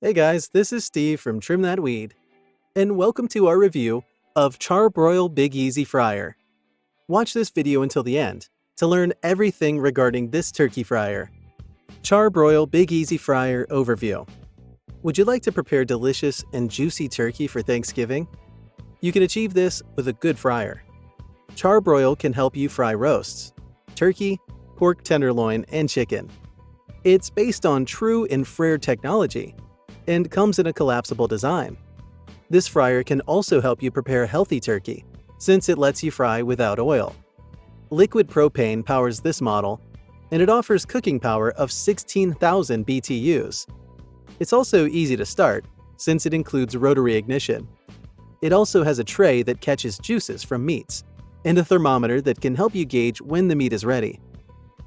Hey guys, this is Steve from Trim That Weed, and welcome to our review of Char-Broil Big Easy Fryer. Watch this video until the end to learn everything regarding this turkey fryer. Char-Broil Big Easy Fryer Overview. Would you like to prepare delicious and juicy turkey for Thanksgiving? You can achieve this with a good fryer. Char-Broil can help you fry roasts, turkey, pork tenderloin, and chicken. It's based on TRU-infrared technology and comes in a collapsible design. This fryer can also help you prepare healthy turkey, since it lets you fry without oil. Liquid propane powers this model, and it offers cooking power of 16,000 BTUs. It's also easy to start, since it includes rotary ignition. It also has a tray that catches juices from meats, and a thermometer that can help you gauge when the meat is ready.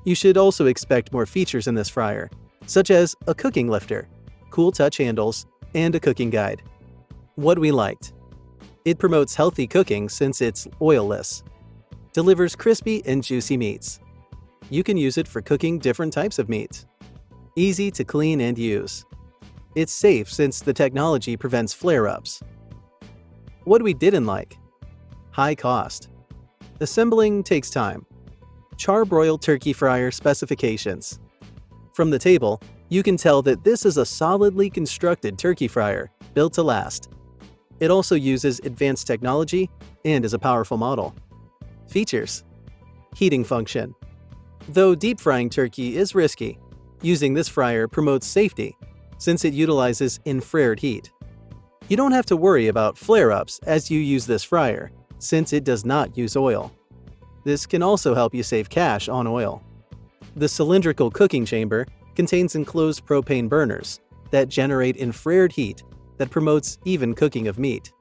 You should also expect more features in this fryer, such as a cooking lifter, cool touch handles, and a cooking guide. What we liked. It promotes healthy cooking since it's oilless. Delivers crispy and juicy meats. You can use it for cooking different types of meat. Easy to clean and use. It's safe since the technology prevents flare-ups. What we didn't like. High cost. Assembling takes time. Char-Broil turkey fryer specifications. From the table, you can tell that this is a solidly constructed turkey fryer, built to last. It also uses advanced technology and is a powerful model. Features. Heating function. Though deep frying turkey is risky, using this fryer promotes safety since it utilizes infrared heat. You don't have to worry about flare-ups as you use this fryer, since it does not use oil. This can also help you save cash on oil. The cylindrical cooking chamber contains enclosed propane burners that generate infrared heat that promotes even cooking of meat.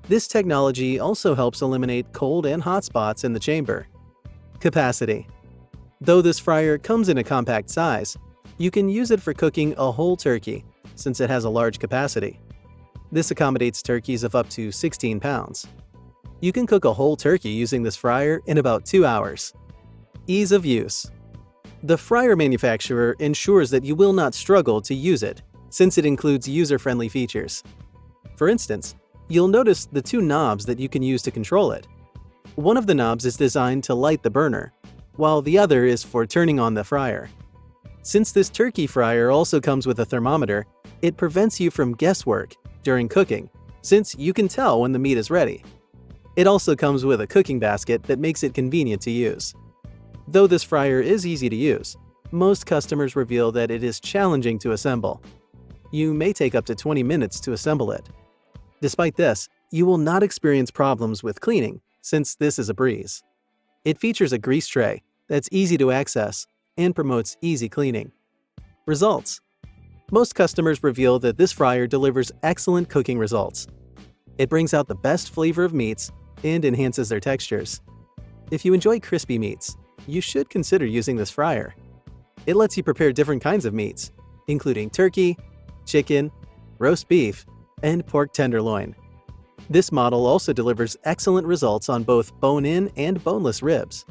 This technology also helps eliminate cold and hot spots in the chamber. Capacity. Though this fryer comes in a compact size, you can use it for cooking a whole turkey since it has a large capacity. This accommodates turkeys of up to 16 pounds. You can cook a whole turkey using this fryer in about 2 hours. Ease of use. The fryer manufacturer ensures that you will not struggle to use it, since it includes user-friendly features. For instance, you'll notice the 2 knobs that you can use to control it. One of the knobs is designed to light the burner, while the other is for turning on the fryer. Since this turkey fryer also comes with a thermometer, it prevents you from guesswork during cooking, since you can tell when the meat is ready. It also comes with a cooking basket that makes it convenient to use. Though this fryer is easy to use, most customers reveal that it is challenging to assemble. You may take up to 20 minutes to assemble it. Despite this, you will not experience problems with cleaning, since this is a breeze. It features a grease tray that's easy to access and promotes easy cleaning. Results. Most customers reveal that this fryer delivers excellent cooking results. It brings out the best flavor of meats and enhances their textures. If you enjoy crispy meats, you should consider using this fryer. It lets you prepare different kinds of meats, including turkey, chicken, roast beef, and pork tenderloin. This model also delivers excellent results on both bone-in and boneless ribs.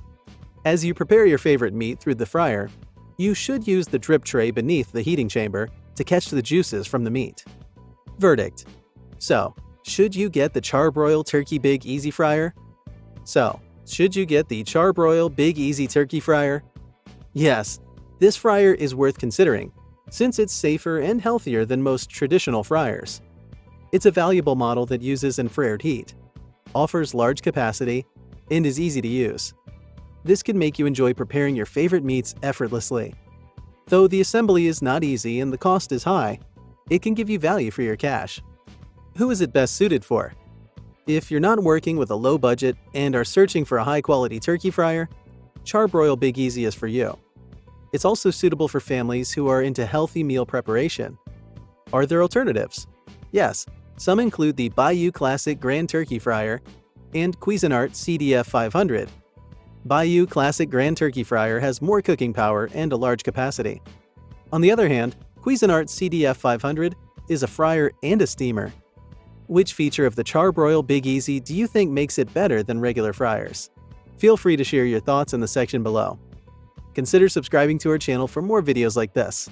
As you prepare your favorite meat through the fryer, you should use the drip tray beneath the heating chamber to catch the juices from the meat. Verdict. So, should you get the Char-Broil Turkey Big Easy Fryer? Should you get the Char-Broil Big Easy Turkey Fryer? Yes, this fryer is worth considering, since it's safer and healthier than most traditional fryers. It's a valuable model that uses infrared heat, offers large capacity, and is easy to use. This can make you enjoy preparing your favorite meats effortlessly. Though the assembly is not easy and the cost is high, it can give you value for your cash. Who is it best suited for? If you're not working with a low budget and are searching for a high-quality turkey fryer, Char-Broil Big Easy is for you. It's also suitable for families who are into healthy meal preparation. Are there alternatives? Yes, some include the Bayou Classic Grand Turkey Fryer and Cuisinart CDF 500. Bayou Classic Grand Turkey Fryer has more cooking power and a large capacity. On the other hand, Cuisinart CDF 500 is a fryer and a steamer. Which feature of the Char-Broil Big Easy do you think makes it better than regular fryers? Feel free to share your thoughts in the section below. Consider subscribing to our channel for more videos like this.